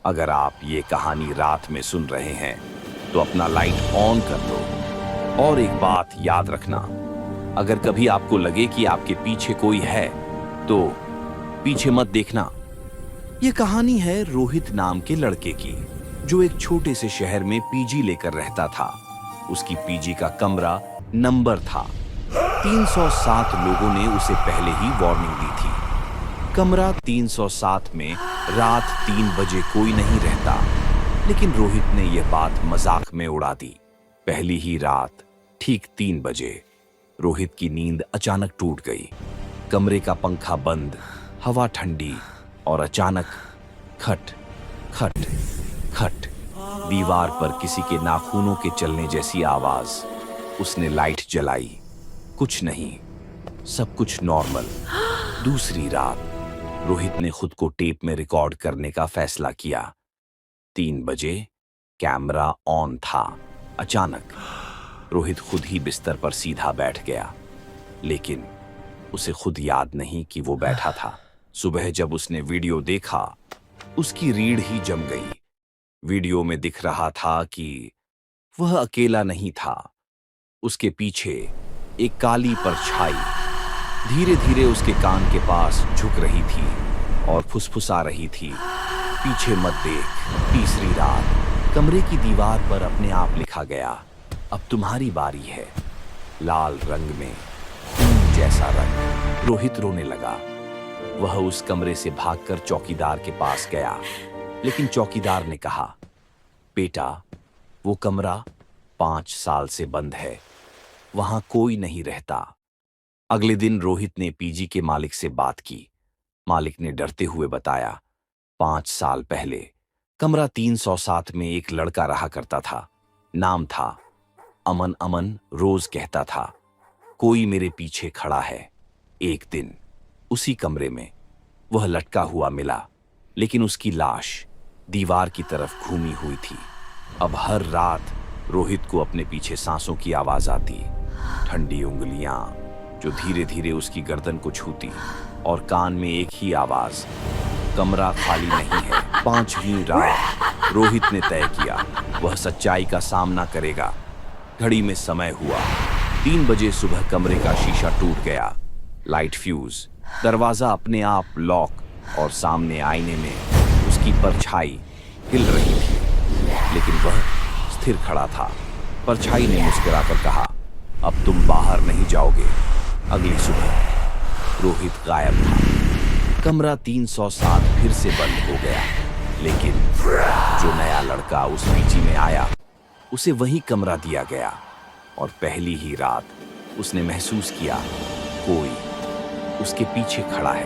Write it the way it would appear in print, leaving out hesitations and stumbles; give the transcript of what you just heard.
अगर आप ये कहानी रात में सुन रहे हैं तो अपना लाइट ऑन कर दो। और एक बात याद रखना, अगर कभी आपको लगे कि आपके पीछे कोई है तो पीछे मत देखना। यह कहानी है रोहित नाम के लड़के की, जो एक छोटे से शहर में पीजी लेकर रहता था। उसकी पीजी का कमरा नंबर था 307। लोगों ने उसे पहले ही वार्निंग दी थी। कमरा 307 में रात 3 बजे कोई नहीं रहता, लेकिन रोहित ने यह बात मजाक में उड़ा दी। पहली ही रात ठीक 3 बजे रोहित की नींद अचानक टूट गई। कमरे का पंखा बंद, हवा ठंडी और अचानक खट खट खट, दीवार पर किसी के नाखूनों के चलने जैसी आवाज। उसने लाइट जलाई, कुछ नहीं, सब कुछ नॉर्मल। दूसरी रात रोहित ने खुद को टेप में रिकॉर्ड करने का फैसला किया। 3 बजे कैमरा ऑन था। अचानक रोहित खुद ही बिस्तर पर सीधा बैठ गया, लेकिन उसे खुद याद नहीं कि वो बैठा था। सुबह जब उसने वीडियो देखा, उसकी रीढ़ ही जम गई। वीडियो में दिख रहा था कि वह अकेला नहीं था। उसके पीछे एक काली परछाई धीरे धीरे उसके कान के पास झुक रही थी और फुसफुसा रही थी, पीछे मत देख। तीसरी रात कमरे की दीवार पर अपने आप लिखा गया, अब तुम्हारी बारी है। लाल रंग में खून जैसा रंग। रोहित रोने लगा। वह उस कमरे से भागकर चौकीदार के पास गया, लेकिन चौकीदार ने कहा, बेटा, वो कमरा 5 साल से बंद है, वहां कोई नहीं रहता। अगले दिन रोहित ने पीजी के मालिक से बात की। मालिक ने डरते हुए बताया, 5 साल पहले कमरा 307 में एक लड़का रहा करता था। नाम था अमन। अमन रोज कहता था, कोई मेरे पीछे खड़ा है। एक दिन उसी कमरे में वह लटका हुआ मिला, लेकिन उसकी लाश दीवार की तरफ घूमी हुई थी। अब हर रात रोहित को अपने पीछे सांसों की आवाज आती, ठंडी उंगलियां जो धीरे धीरे उसकी गर्दन को छूती, और कान में एक ही आवाज, कमरा खाली नहीं है। 5वीं रात रोहित ने तय किया, वह सच्चाई का सामना करेगा। घड़ी में समय हुआ 3 बजे सुबह। कमरे का शीशा टूट गया, लाइट फ्यूज, दरवाजा अपने आप लॉक, और सामने आईने में उसकी परछाई हिल रही थी, लेकिन वह स्थिर खड़ा था। परछाई ने मुस्कुराकर कहा, अब तुम बाहर नहीं जाओगे। अगली सुबह रोहित गायब था। कमरा 307 फिर से बंद हो गया, लेकिन जो नया लड़का उस पीजी में आया, उसे वही कमरा दिया गया। और पहली ही रात उसने महसूस किया, कोई उसके पीछे खड़ा है।